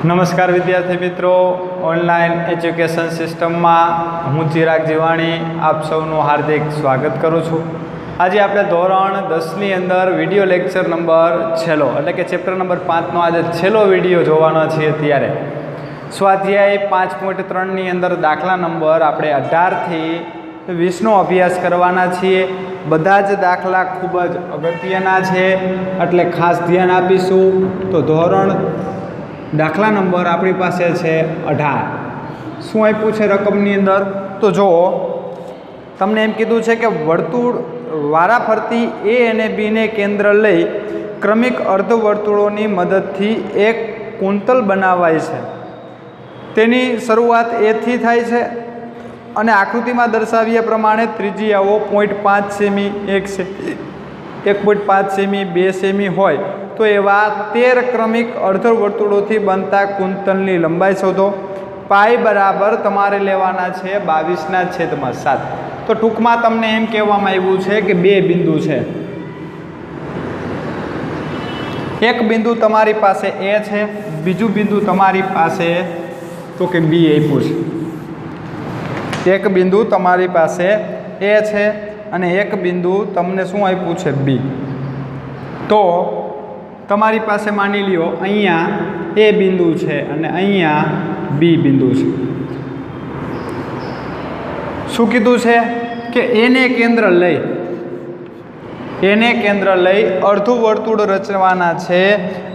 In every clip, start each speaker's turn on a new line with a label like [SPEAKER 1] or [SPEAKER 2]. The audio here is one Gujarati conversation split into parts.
[SPEAKER 1] નમસ્કાર વિદ્યાર્થી મિત્રો, ઓનલાઈન એજ્યુકેશન સિસ્ટમમાં હું ચિરાગ જીવાણી આપ સૌનું હાર્દિક સ્વાગત કરું છું. આજે આપણે ધોરણ 10ની અંદર વિડીયો લેક્ચર નંબર છેલ્લો એટલે કે ચેપ્ટર નંબર 5નો આજે છેલ્લો વિડીયો જોવાનો છીએ. ત્યારે સ્વાધ્યાય 5.3ની અંદર દાખલા નંબર આપણે 18થી 20નો અભ્યાસ કરવાના છીએ. બધા જ દાખલા ખૂબ જ અગત્યના છે એટલે ખાસ ધ્યાન આપીશું. તો ધોરણ દાખલા નંબર આપણી પાસે છે 18. શું આપ્યું છે રકમની અંદર? તો જુઓ, તમને એમ કીધું છે કે વર્તુળ વારાફરતી એ અને બીને કેન્દ્ર લઈ ક્રમિક અર્ધવર્તુળોની મદદથી એક કુંતલ બનાવાય છે. તેની શરૂઆત એથી થાય છે અને આકૃતિમાં દર્શાવ્યા પ્રમાણે ત્રિજ્યાઓ 0.5 સેમી, 1.5 સેમી, 2 સેમી હોય તો એવા 13 ક્રમિક અર્ધવર્તુળોથી બનતા કુંતલની લંબાઈ શોધો. પાઈ બરાબર તમારે લેવાના છે 22/7. તો ટૂંકમાં તમને એમ કહેવામાં આવ્યું છે કે બે બિંદુ છે. એક બિંદુ તમારી પાસે એ છે, બીજું બિંદુ તમારી પાસે તો કે બી આપ્યું છે. એક બિંદુ તમારી પાસે એ છે અને એક બિંદુ તમને શું આપ્યું છે? બી. તો તમારી પાસે માની લ્યો અહીંયા એ બિંદુ છે અને અહીંયા બી બિંદુ છે. શું કીધું છે કે એને કેન્દ્ર લઈ અર્ધું વર્તુળ રચવાના છે.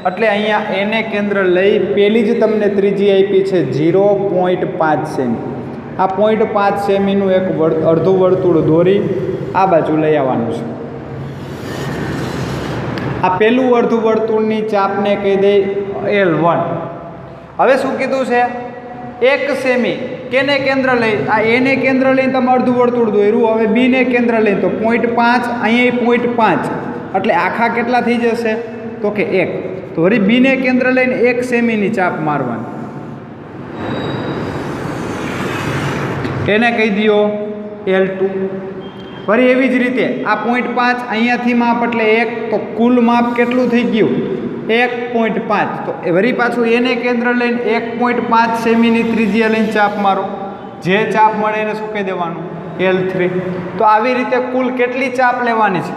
[SPEAKER 1] એટલે અહીંયા એને કેન્દ્ર લઈ પેલી જ તમને ત્રિજ્યા આપી છે 0.5 સેમી. આ 0.5 સેમીનું એક અર્ધું વર્તુળ દોરી આ બાજુ લઈ આવવાનું છે. આ પહેલું અર્ધવર્તુળની ચાપને કહી દે L1. હવે શું કીધું છે? 1 સેમી કેને કેન્દ્ર લઈ? આ એને કેન્દ્ર લઈને તમે અર્ધવર્તુળ દોર્યું. હવે બીને કેન્દ્ર લઈને તો 0.5, અહીંયા 0.5 એટલે આખા કેટલા થઈ જશે? તો કે 1. તો વળી બીને કેન્દ્ર લઈને 1 સેમીની ચાપ મારવાની. એને કહી દો L2. ફરી એવી જ રીતે આ 0.5 અહીંયાથી માપ એટલે 1, તો કુલ માપ કેટલું થઈ ગયું? 1.5. તો વળી પાછું એને કેન્દ્ર લઈને 1.5 સેમીની ત્રિજ્યા લઈને ચાપ મારો. જે ચાપ મળે એને શું કહી દેવાનું? L3. તો આવી રીતે કુલ કેટલી ચાપ લેવાની છે?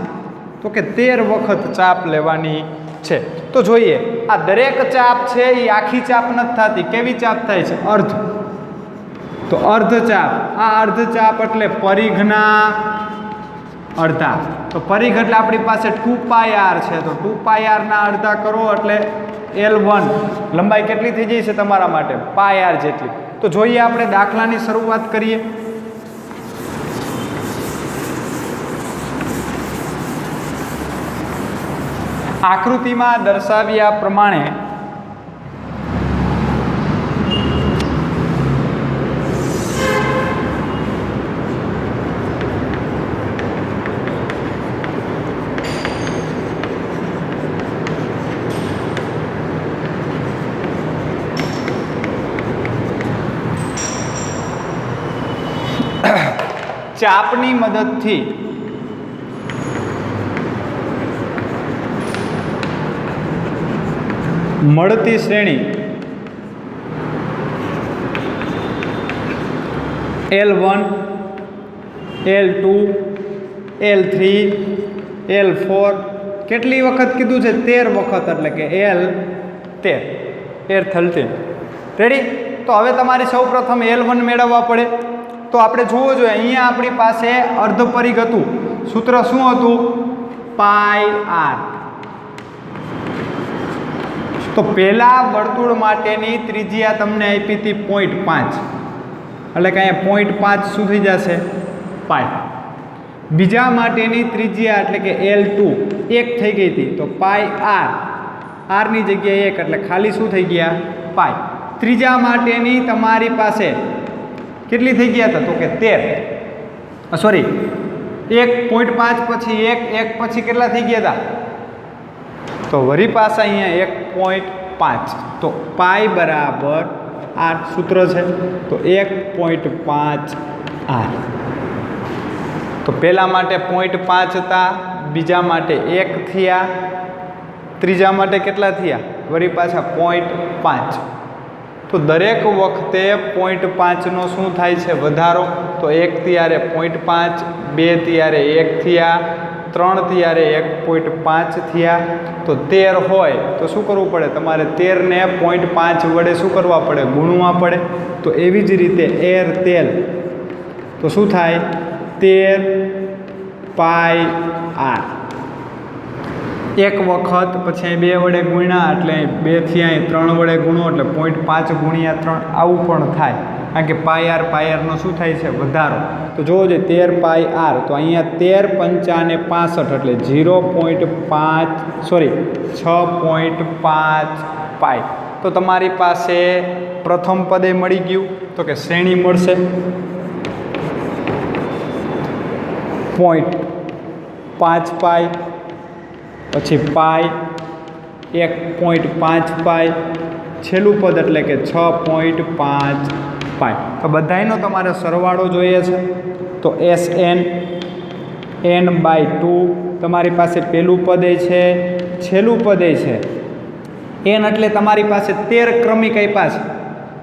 [SPEAKER 1] તો કે 13 વખત ચાપ લેવાની છે. તો જોઈએ, આ દરેક ચાપ છે એ આખી ચાપ નથી થતી. કેવી ચાપ થાય છે? અર્ધ. તો અર્ધચાપ. આ અર્ધચાપ એટલે પરિઘના અડધા. તો પરિઘ એટલે આપણી પાસે 2πr છે. તો 2πr ના અડધા કરો એટલે L1 લંબાઈ કેટલી થઈ જશે તમારા માટે? πr જેટલી. તો જોઈએ, આપણે દાખલાની શરૂઆત કરીએ. આકૃતિમાં દર્શાવ્યા પ્રમાણે ચાપની મદદથી મળતી શ્રેણી L1, L2, L3, L4 કેટલી વખત કીધું છે? 13 વખત એટલે કે L13. રેડી? તો હવે તમારે સૌ પ્રથમ L1 મેળવવા પડે. તો આપણે જોવું જોઈએ, અહીંયા આપણી પાસે અર્ધ પરિઘ હતું. સૂત્ર શું હતું? πr. તો પહેલા વર્તુળ માટેની ત્રિજ્યા તમને આપી હતી 0.5 એટલે કે અહીંયા 0.5 શું થઈ જશે? પાઈ. બીજા માટેની ત્રિજ્યા એટલે કે L2 1 થઈ ગઈ હતી. તો πr, ની જગ્યાએ 1 એટલે ખાલી શું થઈ ગયા? પાઈ. ત્રીજા માટેની તમારી પાસે કેટલી થઈ ગયા હતા? તો કે 13. સોરી, 1.5 પછી 1 પછી કેટલા થઈ ગયા હતા? તો વળી પાછા અહીંયા 1.5. તો પાઈ બરાબર r સૂત્ર છે. તો 1.5 r. તો પહેલા માટે 0.5 હતા, બીજા માટે 1 થયા, ત્રીજા માટે કેટલા થયા? વળી પાછા 0.5. તો દરેક વખતે 0.5નો શું થાય છે વધારો, તો 1 ત્યારે 0.5, 2 ત્યારે 1 થયા, 3 ત્યારે 1.5 થયા, તો 13 હોય તો શું કરવું પડે તમારે 13 ને 0.5 વડે શું કરવા પડે ગુણવા પડે. તો એવી જ રીતે એર તેલ તો શું થાય 13 પાઈ આર એક વખત, પછી અહીં 2 વડે ગુણ્યા એટલે 2 થી અહીં 3 વડે ગુણો એટલે 0.5 ગુણ્યા 3 આવું પણ થાય, કારણ કે પાઈ આરનો શું થાય છે વધારો. તો જોવો જોઈએ 13 પાઈ આર, તો અહીંયા 13 પંચાને 65 એટલે 6.5 પાઈ. તો તમારી પાસે પ્રથમ પદે મળી ગયું, તો કે શ્રેણી મળશે 0.5 પાઈ, પછી પાઈ 1.5 પાઈ, છેલ્લું પદ એટલે કે 6.5 પાઈ. તો બધાયનો તમારે સરવાળો જોઈએ છે, તો SN n/2 તમારી પાસે પહેલું પદે છે, છેલ્લું પદે છે. n એટલે તમારી પાસે 13 ક્રમિક આપ્યા છે.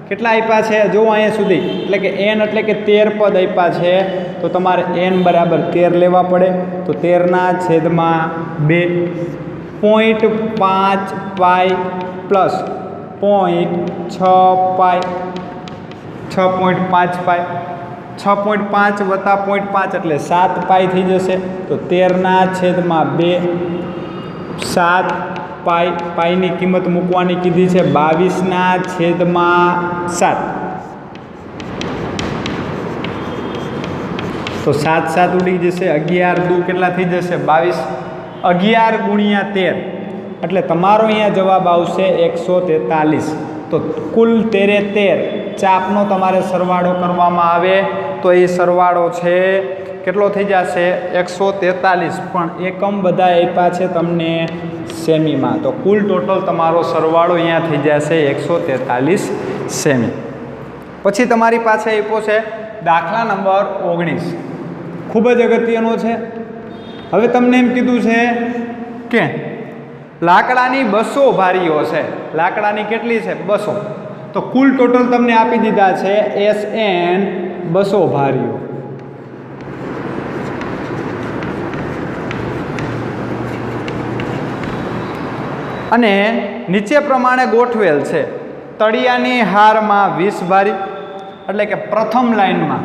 [SPEAKER 1] કેટલા આપ્યા છે જો અહીંયા સુધી, એટલે કે n એટલે કે 13 પદ આપ્યા છે, તો તમારે n બરાબર 13 લેવા પડે. તો 13/2 0.5 પાઈ પ્લસ 0.6 પાઈ, 6.5 પાઈ, 6.5 વત્તા 0.5 એટલે 7 પાઈ થઈ જશે. તો 13/2 7 પાઈ, પાઈની કિંમત મૂકવાની કીધી છે 22/7. તો 7 ઉડી જશે, 11 દુ કેટલા થઈ જશે 22, 11 ગુણ્યા 13 એટલે તમારો અહીંયા જવાબ આવશે 143. તો કુલ 13 ચાપનો તમારે સરવાળો કરવામાં આવે તો એ સરવાળો છે કેટલો થઈ જશે 143, પણ એકમ બધા આપ્યા છે તમને સેમીમાં. તો કુલ ટોટલ તમારો સરવાળો અહીંયા થઈ જશે 143 સેમી. પછી તમારી પાસે આપ્યો છે દાખલા નંબર 19, ખૂબ જ અગત્યનો છે. હવે તમને એમ કીધું છે કે લાકડાની 200 ભારીઓ છે. લાકડાની કેટલી છે 200, તો કુલ ટોટલ તમને આપી દીધા છે SN 200 ભારીઓ. અને નીચે પ્રમાણે ગોઠવેલ છે. તળિયાની હારમાં 20 ભારી, એટલે કે પ્રથમ લાઈનમાં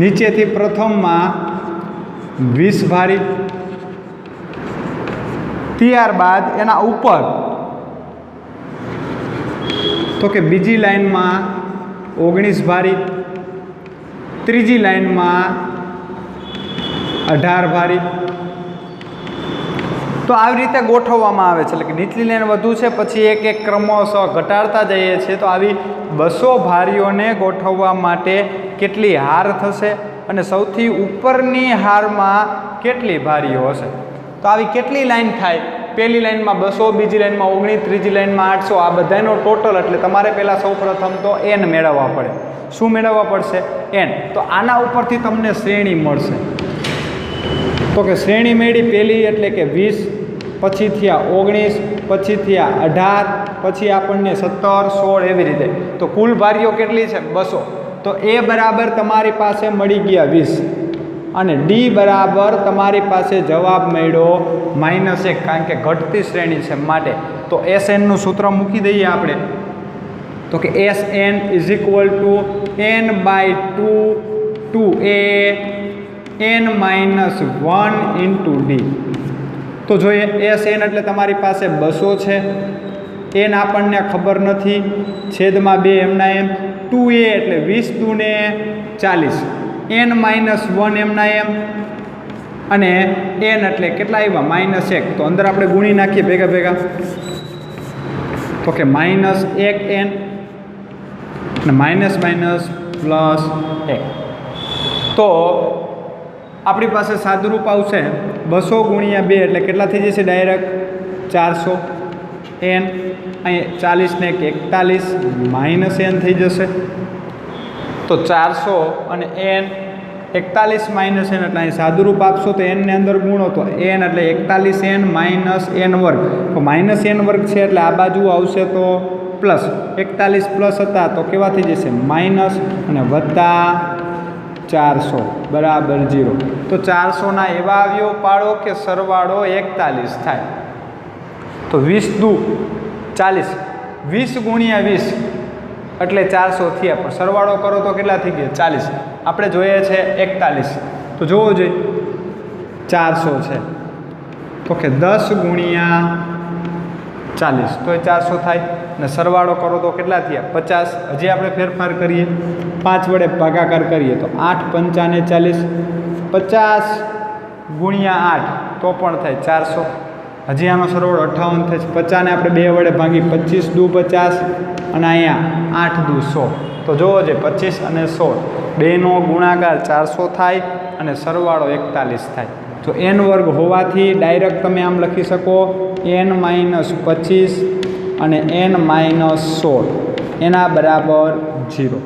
[SPEAKER 1] નીચેથી પ્રથમમાં 20 ભારી, ત્યારબાદ એના ઉપર તો કે બીજી લાઈનમાં 19 ભારી, ત્રીજી લાઈનમાં 18 ભારી. તો આવી રીતે ગોઠવવામાં આવે છે, એટલે કે નીચલી લાઈન વધુ છે, પછી એક એક ક્રમશઃ ઘટાડતા જઈએ છીએ. તો આવી 200 ભારીઓને ગોઠવવા માટે કેટલી હાર થશે અને સૌથી ઉપરની હારમાં કેટલી ભારીઓ હશે. તો આવી કેટલી લાઈન થાય, પહેલી લાઈનમાં 200, બીજી લાઈનમાં 19, ત્રીજી લાઈનમાં 800, આ બધાનો ટોટલ. એટલે તમારે પહેલાં સૌપ્રથમ તો n મેળવવા પડે. શું મેળવવા પડશે n. તો આના ઉપરથી તમને શ્રેણી મળશે. તો કે શ્રેણી મેળવી પહેલી એટલે કે 20, પછી થયા 19, પછી થયા 18, પછી આપણને 17, 16 એવી રીતે. તો કુલ ભારીઓ કેટલી છે 200. તો એ બરાબર તમારી પાસે મળી ગયા 20 અને ડી બરાબર તમારી પાસે જવાબ મળ્યો -1, કારણ કે ઘટતી શ્રેણી છે માટે. તો SN નું સૂત્ર મૂકી દઈએ આપણે. તો કે SN = n/2 2a n-1 × d. તો જોઈએ SN એટલે તમારી પાસે 200 છે, n આપણને ખબર નથી, છેદમાં 2 એમના એમ, 2a એટલે 20 દુને 40, n-1 એમના એમ, અને n એટલે કેટલા આવ્યા -1. તો અંદર આપણે ગુણી નાખીએ ભેગા ભેગા. તો કે -1n અને --+1. તો આપણી પાસે સાદુરૂપ આવશે 200 × 2 એટલે કેટલા થઈ જશે ડાયરેક્ટ 400. n અહીં 40 ને 41 -n થઈ જશે. તો 400 અને n 41 - n એટલે અહીં સાદુરૂપ આપશો તો n ને અંદર ગુણો તો n એટલે 41n - n². તો -n² છે એટલે આ બાજુ આવશે તો प्लस 41 प्लस था तो केवा थी जैसे माइनस अने वत्ता 400 बराबर 0। तो 400 ना एवा अवयव पाड़ो कि सरवाड़ो 41 थाय। तो 20 दू 40, 20 गुणिया 20 એટલે 400 થયા, પણ સરવાળો કરો તો કેટલા થઈ ગયા 40। આપણે જોઈએ છે 41, તો જોવો જોઈએ 400 છે તો કે 10 ગુણ્યા 40 તો 400 થાય, ને સરવાળો કરો તો કેટલા થયા 50। હજી આપણે ફેરફાર કરીએ, 5 વડે ભાગાકાર કરીએ તો 8 પંચાને 40, 50 ગુણ્યા 8 તો પણ થાય 400। હજી આનો સરવાળો 58 થાય છે। 50 ને આપણે 2 વડે ભાગી 25 દુ 50 અને અહીંયા 8 દુ 100। તો જોવો છે 25 અને 16 બેનો ગુણાકાર 400 થાય અને સરવાળો 41 થાય। તો n વર્ગ હોવાથી ડાયરેક્ટ તમે આમ લખી શકો n - 25 અને n - 16 એના બરાબર 0।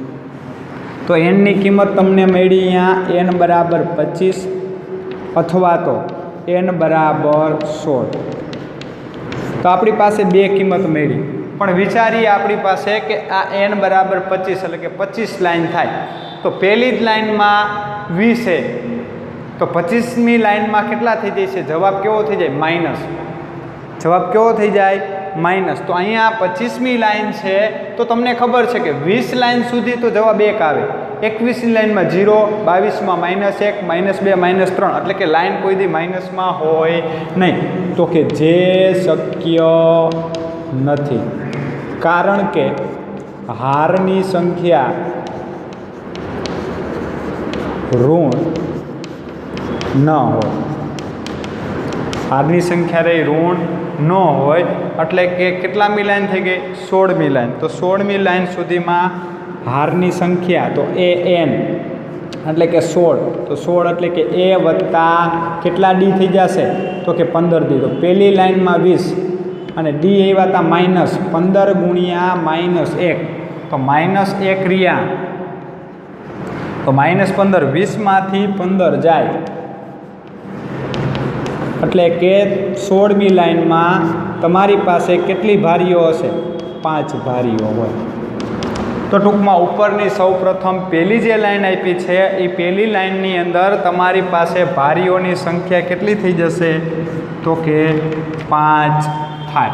[SPEAKER 1] તો n ની કિંમત તમને મળી અહીંયા n બરાબર 25 અથવા તો n બરાબર 16। તો આપણી પાસે બે કિંમત મળી, પણ વિચારીએ આપણી પાસે કે આ n બરાબર 25 એટલે કે 25 લાઈન થાય। તો પહેલી જ લાઈનમાં 20 છે તો 25મી લાઈનમાં કેટલા થઈ જાય છે? જવાબ કેવો થઈ જાય? માઇનસ। જવાબ કેવો થઈ જાય? માઇનસ। તો અહીંયા 25મી લાઈન છે તો તમને ખબર છે કે 20 લાઈન સુધી તો જવાબ 1 આવે, 21ની લાઈનમાં 0, 22માં -1, -2, -3 એટલે કે લાઈન કોઈ દી માઇનસમાં હોય નહીં। તો કે જે શક્ય નથી, કારણ કે હારની સંખ્યા ઋણ ન હોય। હારની સંખ્યા રહી ઋણ ન હોય એટલે કે કેટલામી લાઈન થઈ ગઈ? 16મી લાઈન। તો 16મી લાઈન સુધીમાં હારની સંખ્યા તો an એટલે કે 16, તો 16 એટલે કે a વત્તા કેટલા ડી થઈ જશે? તો કે 15 ડી। તો પહેલી લાઈનમાં 20 અને ડી આવ્યા હતા -15 ગુણ્યા -1 તો -1 રહ્યા તો -15, 20માંથી 15 જાય એટલે કે 16મી લાઈનમાં તમારી પાસે કેટલી ભારીઓ હશે? 5 ભારીઓ હોય। તો ટૂંકમાં ઉપરની સૌપ્રથમ પહેલી જે લાઈન આપી છે એ પહેલી લાઈનની અંદર તમારી પાસે ભારીઓની સંખ્યા કેટલી થઈ જશે? તો કે 5 થાય।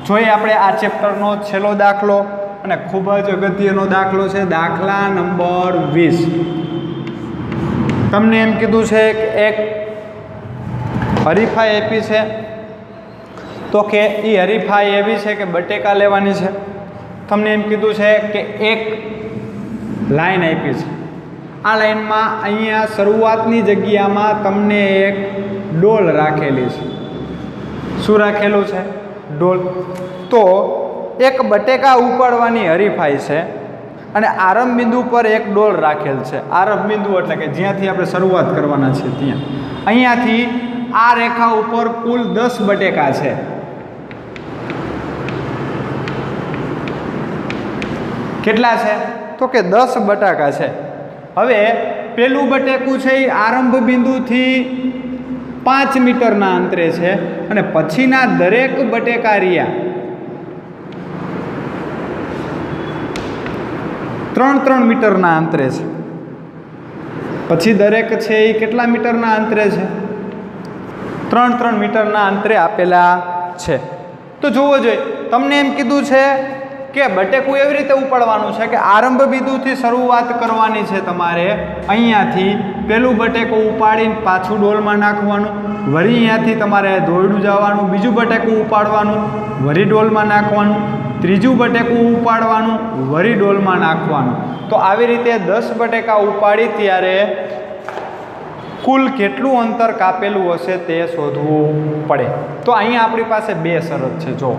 [SPEAKER 1] જોઈએ આપણે આ ચેપ્ટરનો છેલ્લો દાખલો, અને ખૂબ જ અગત્યનો દાખલો છે, દાખલા નંબર 20। તમને એમ કીધું છે કે એક હરીફાઈ આપી છે, તો કે એ હરીફાઈ એવી છે કે બટેકા લેવાની છે। તમને એમ કીધું છે કે એક લાઈન આપી છે, આ લાઈનમાં અહીંયા શરૂઆતની જગ્યામાં તમને એક ડોલ રાખેલી છે। શું રાખેલું છે? ડોલ। તો એક બટેકા ઉપાડવાની હરીફાઈ છે અને આરંભ બિંદુ પર એક ડોલ રાખેલ છે। આરંભ બિંદુ એટલે કે જ્યાંથી આપણે શરૂઆત કરવાના છે ત્યાં, અહીંયાથી આ રેખા ઉપર કુલ 10 બટેકા છે। કેટલા છે? તો કે 10 બટાકા છે। હવે પેલું બટેકું છે એ આરંભ બિંદુથી 5 મીટરના અંતરે છે અને પછીના દરેક બટેકા રહ્યા 3-3 મીટરના અંતરે છે। પછી દરેક છે એ કેટલા મીટરના અંતરે છે? 3-3 મીટરના અંતરે આપેલા છે। તો જોવો જોઈએ, તમને એમ કીધું છે કે બટેકું એવી રીતે ઉપાડવાનું છે કે આરંભ બિંદુથી શરૂઆત કરવાની છે તમારે। અહીંયાથી પેલું બટેકું ઉપાડીને પાછું ડોલમાં નાખવાનું, વળી અહીંયાથી તમારે દોરડું જવાનું, બીજું બટેકું ઉપાડવાનું, વળી ડોલમાં નાખવાનું, ત્રીજું બટેકું ઉપાડવાનું, વળી ડોલમાં નાખવાનું। તો આવી રીતે 10 બટેકા ઉપાડી ત્યારે કુલ કેટલું અંતર કાપેલું હશે તે શોધવું પડે। તો અહીંયા આપણી પાસે બે શરત છે। જો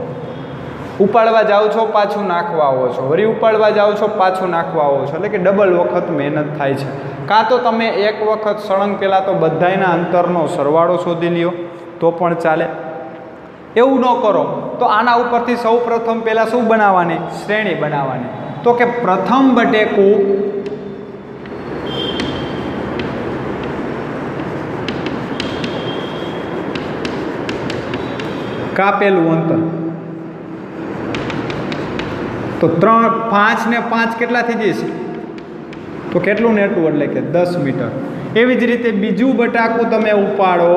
[SPEAKER 1] ઉપાડવા જાઓ છો પાછું નાખવા આવો છો, વળી ઉપાડવા જાઓ છો પાછું નાખવા આવો છો, એટલે કે ડબલ વખત મહેનત થાય છે। કાં તો તમે એક વખત સળંગ પહેલાં તો બધાયના અંતરનો સરવાળો શોધી લ્યો તો પણ ચાલે। એવું ન કરો તો આના ઉપરથી સૌ પ્રથમ પહેલાં શું બનાવવાની? શ્રેણી બનાવવાની। તો કે પ્રથમ બટેકું કાપેલું અંતર તો 5 ને 5 કેટલા થઈ જશે? તો કેટલું નેટું? એટલે કે 10 મીટર. એવી જ રીતે બીજું બટાકું તમે ઉપાડો,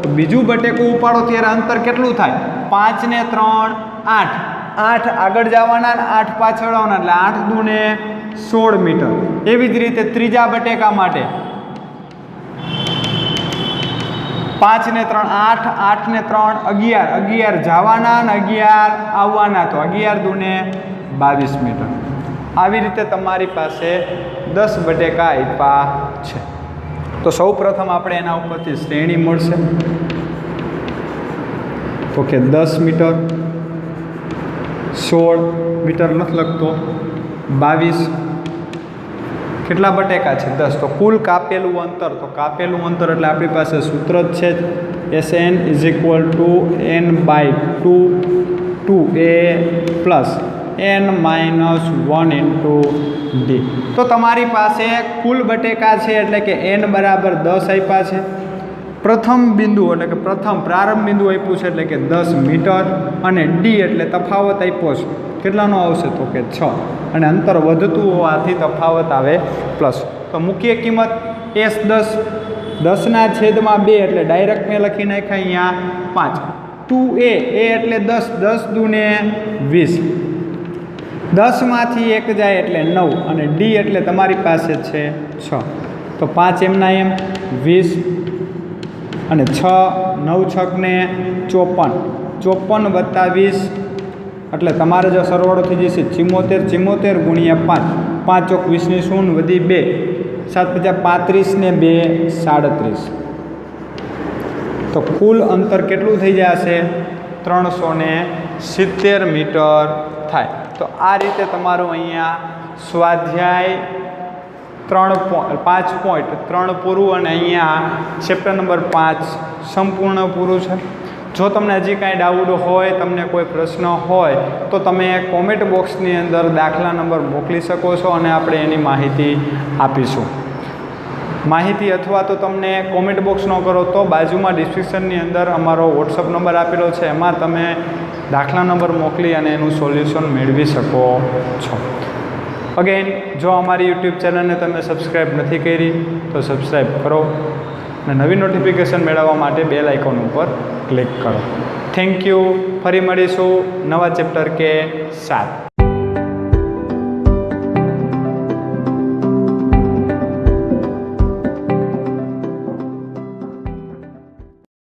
[SPEAKER 1] તો બીજું બટેકું ઉપાડો ત્યારે અંતર કેટલું થાય? 5 ને 3 8, 8 આગળ જવાના અને 8 પાછળ આવવાના, એટલે 8 દૂને 16 મીટર. એવી જ રીતે ત્રીજા બટેકા માટે 5 ને 3 8, 8 ને 3 11, 11 જવાના અને 11 આવવાના, તો 11 દૂને 22 મીટર. આવી રીતે તમારી પાસે 10 બટેકા આપ્યા છે. તો સૌ પ્રથમ આપણે એના ઉપરથી શ્રેણી મળશે, તો કે 10 મીટર, 16 મીટર નથી લખતો, 22. કેટલા બટેકા છે? 10. તો કુલ કાપેલું અંતર, તો કાપેલું અંતર એટલે આપણી પાસે સૂત્ર જ છે SN = n/2 2a plus n-1 × d. તો તમારી પાસે કુલ બટેકા છે એટલે કે n બરાબર 10 આપ્યા છે. પ્રથમ બિંદુ એટલે કે પ્રથમ પ્રારંભ બિંદુ આપ્યું છે એટલે કે 10 મીટર, અને d એટલે તફાવત આપ્યો છે. કેટલાનો આવશે? તો કે 6. અને અંતર વધતું હોવાથી તફાવત આવે પ્લસ. તો મુખ્ય કિંમત S10, 10/2 એટલે ડાયરેક્ટ મેં લખી નાખ્યા અહીંયા 5. 2a, a એટલે 10, 10 દૂને 20. 10 માંથી 1 જાય એટલે 9, અને d એટલે તમારી પાસે છે 6. તો 5 એમના એમ 20, અને 6 9 6 ને 54, 54 વત્તા 20 એટલે તમારે જો સરવાળો થઈ જશે 74, 74 ગુણ્યા 5, 5 ચોક 20 ની શૂન્ય વધી 2, 7 × 35 ને 2 37. તો કુલ અંતર કેટલું થઈ જશે? 370 મીટર થાય. તો આ રીતે તમારું અહીંયા સ્વાધ્યાય 5.3 પૂરું, અને અહીંયા ચેપ્ટર નંબર 5 સંપૂર્ણ પૂરું છે. જો તમને હજી કાંઈ ડાઉટ હોય, તમને કોઈ પ્રશ્ન હોય, તો તમે કોમેન્ટ બોક્સની અંદર દાખલા નંબર મોકલી શકો છો, અને આપણે એની માહિતી આપીશું. માહિતી અથવા તો તમને કોમેન્ટ બોક્સ ન કરો તો બાજુમાં ડિસ્ક્રિપ્શનની અંદર અમારો વોટ્સઅપ નંબર આપેલો છે, એમાં તમે દાખલા નંબર મોકલી અને એનું સોલ્યુશન મેળવી શકો છો. અગેન, જો અમારી યુટ્યુબ ચેનલને તમે સબસ્ક્રાઈબ નથી કરી તો સબસ્ક્રાઈબ કરો, અને નવી નોટિફિકેશન મેળવવા માટે બેલ આઇકોન ઉપર ક્લિક કરો. Thank you. ફરી મળીશું નવા ચેપ્ટર કે 7.